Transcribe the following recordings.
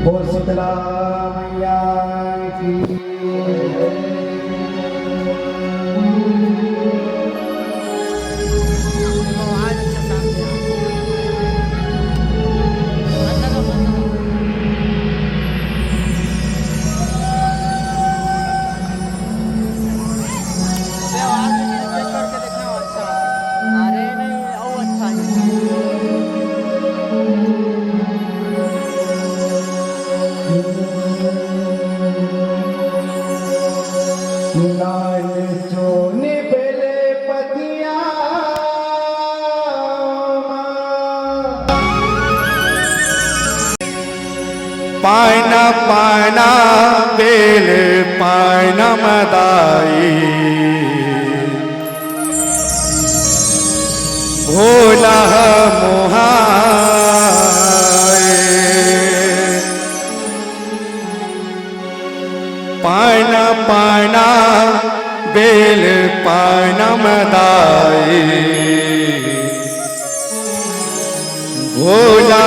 बोल शीतला मैया की पायना पायना बेल पायना मदाई भोला मोहाए पायना पायना बेल पायना मदाई भोला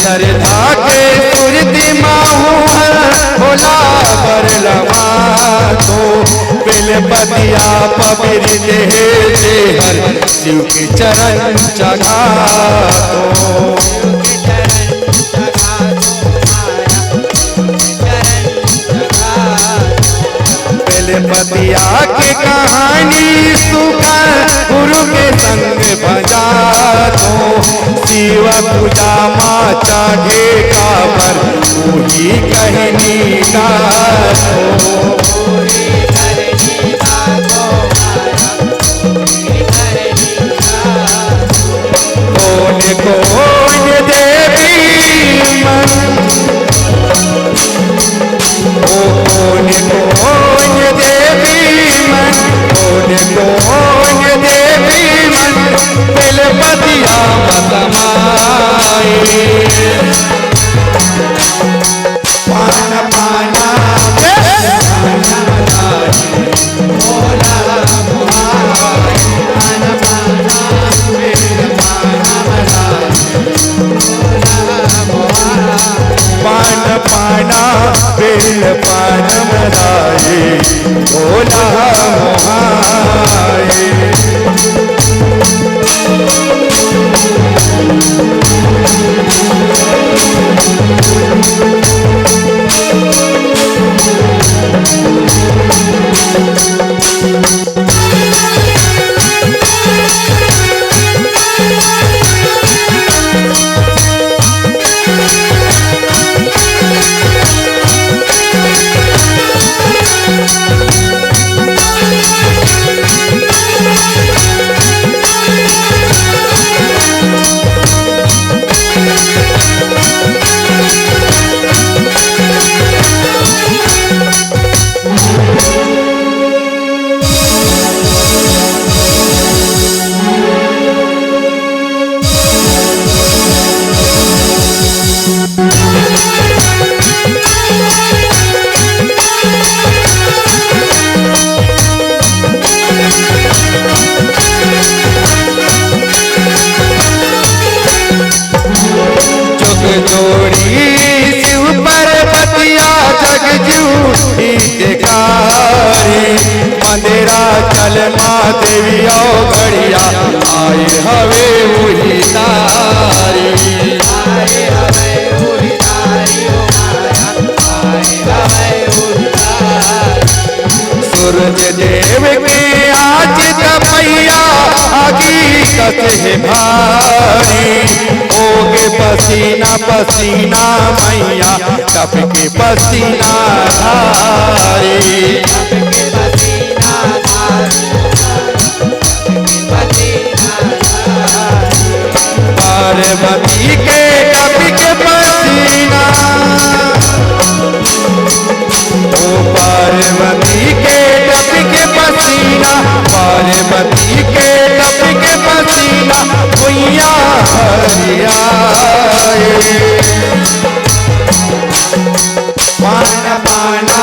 सरधा के सुरति माहू भोला बरलवा तो बिल बेलपतिया पवित्र है हर शिव के चरण जगा दो। बेलपतिया की कहानी सुखा गुरु के संग भजा दो। शिव पूजा माँ चाहे काबर वही कहनी गा दो। कौन देवी मन ओ कौन देवी मन कौन देवी मन बेलपतिया मतमाए पान पाना पान पाना बेल पान मदाए भोला मोहाए। जोड़ी शिव पर्वतिया जग जूठी दिखारी मंदिरा चल माँ देविया घड़िया आए हवे वही तारी। सूरज देव के आज तपैया आगी कसे भारी होगे पसीना पसीना मैया टपके पसीना धारी। पार्वती के टपके पसीना ओ पार्वती के टपके पसीना पार्वती के टपके पसीना भैया हरियाए पान पाना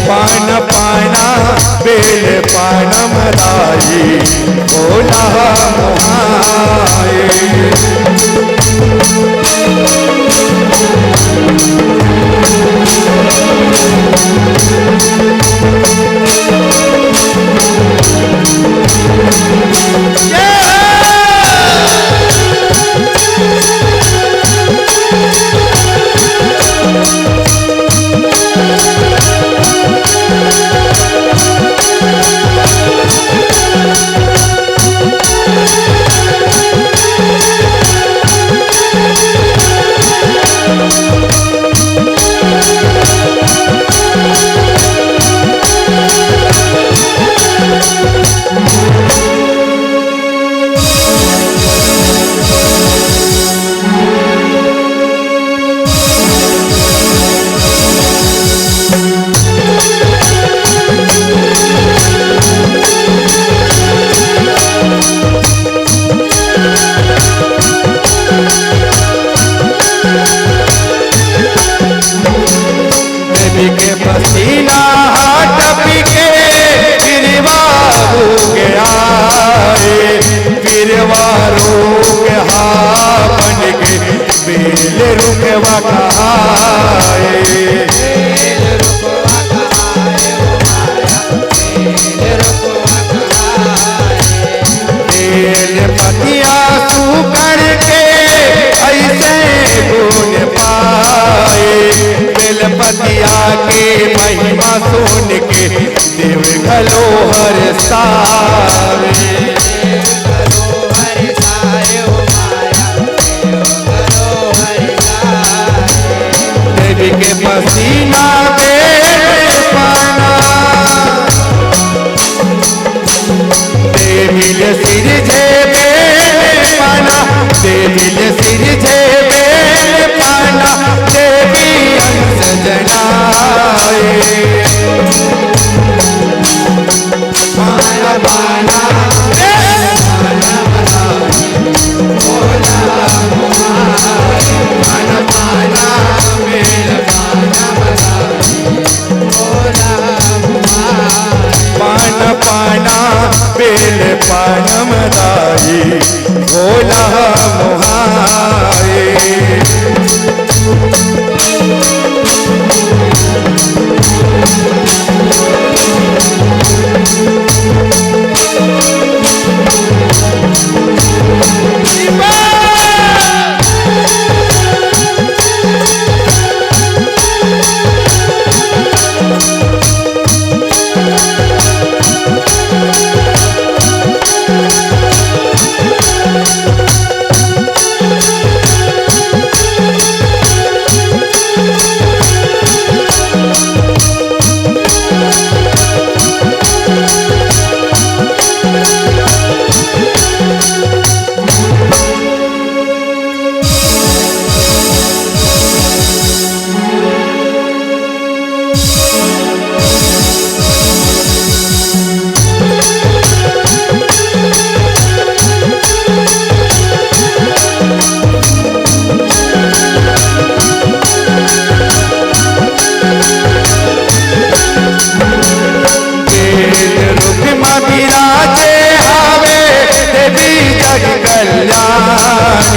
पान पाना बेल पान मदाई भोला मोहाए। बेल रुकवा कहाए बेल पतिया सुकर के ऐसे गुण पाए बेल पतिया के महिमा सुन के देव गलो हर सावे देवी के पसीना बेल पाना देवी ले सिर झे बेल पाना देवी ले सिर झे बेल पाना देवी अंश जनाए पाना पाना पाना बेल पानम दाई भोला मोहाए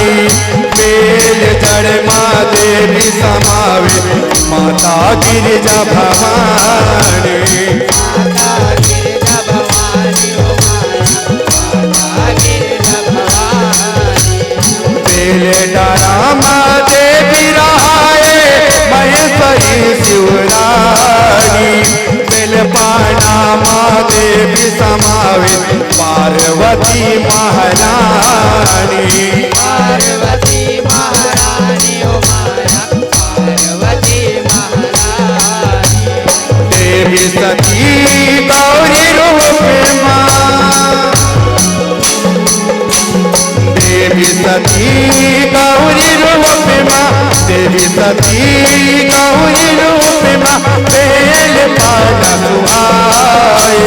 बेल जड़ माँ देवी समावे माता गिरिजा भवानी बेल डरा माँ देवी रहाए महेश्वरी शिवरानी बेल पाना माँ देवी समावे पार्वती महारानी देवी सती गौरी रूप माँ देवी सती गौरी रूप माँ देवी सती गौरी रूप माँ बेल पाना सुहाए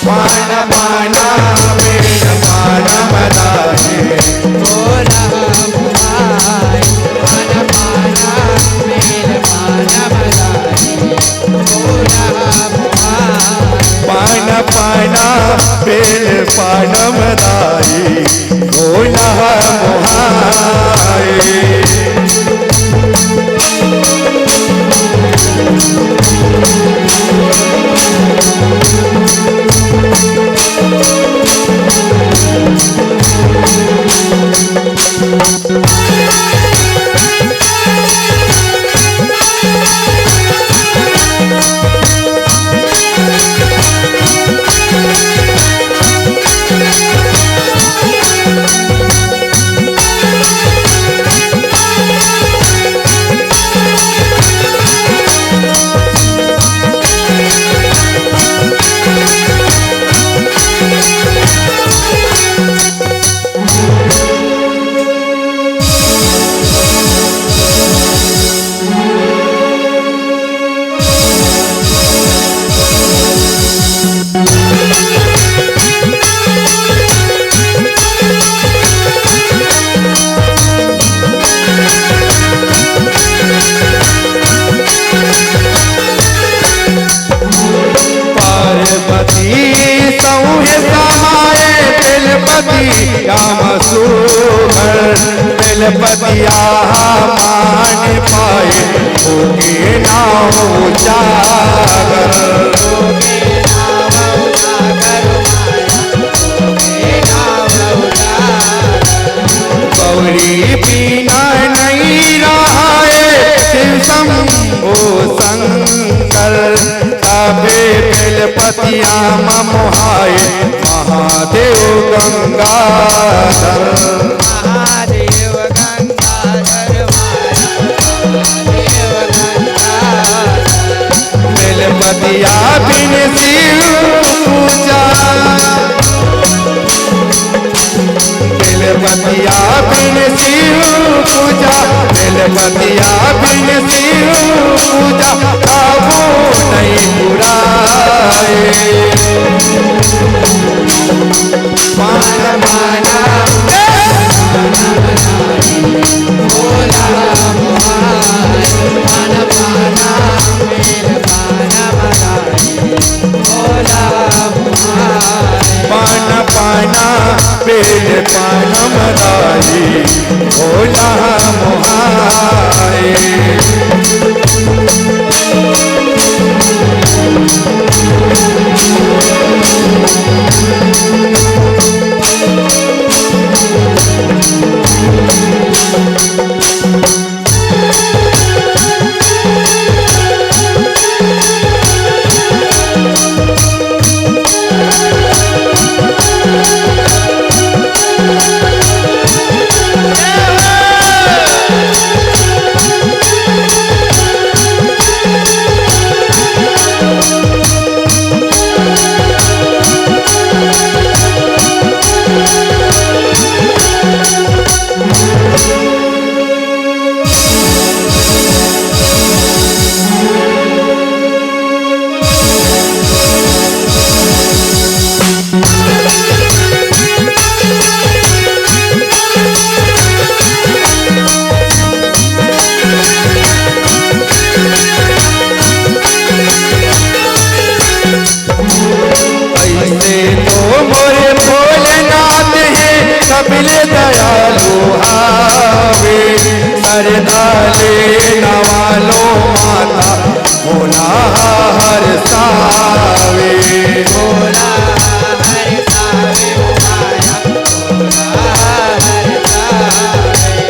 पाना पाना बेल पाना मदाए पाना पाना बेल पानम दाई भोला मोहाए बेलपतिया मान पाए होगे ना उजागर गौरी बिना नहीं रहाए शिव शंभो शंकर तबे बेलपतिया मोहाए महादेव गंगाधर बेलपतिया बिन शिव पूजा बेलपतिया बिन शिव पूजा बेलपतिया बिन शिव पूजा काबू नहीं बुराए माना माना पाना पाना बेल पाना मदाई भोला मोहाए कपिले दयालु हावे सरदाले नवालो माता भोला हर सावे भोला हर सावे माया भोला हर सावे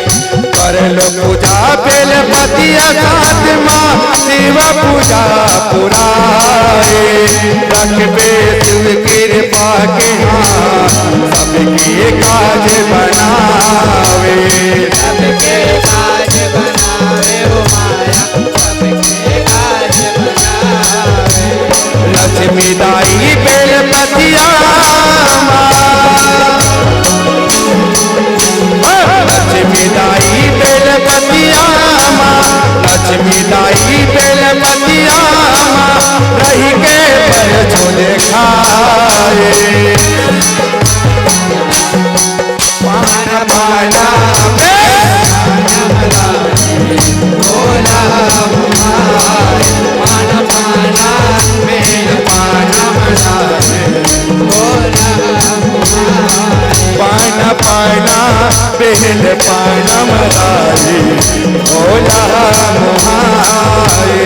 कर लो पूजा बेलपतिया साथ माँ शिव पूजा पुराए रखबे शिव कृपा के सबके काज बनावे सबके काज बनावे हो माया सबके काज बनावे लक्ष्मी दाई बेलपतिया लक्ष्मी दाई बेलपतिया लक्ष्मी दाई बेलपतिया रही के पर छोले खाए माना माना भोला माना माना मेल पाना भोला पाना पाना बेल पाना मदारी भोला मोहाए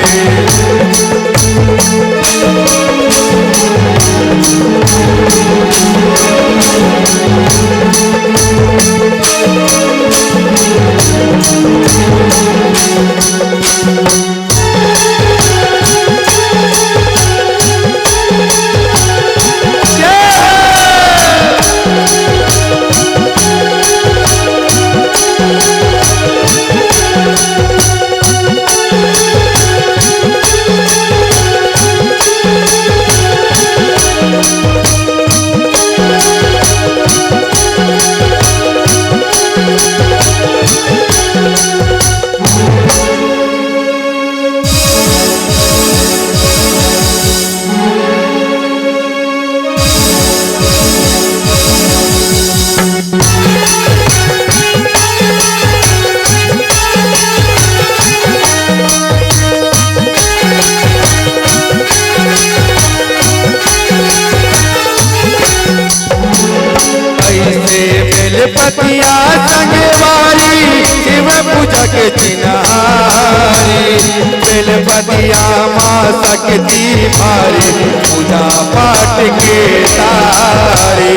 बदिया माँ शक्ति भारी पूजा पाठ के तारी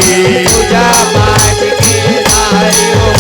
पूजा पाठ के तारी हो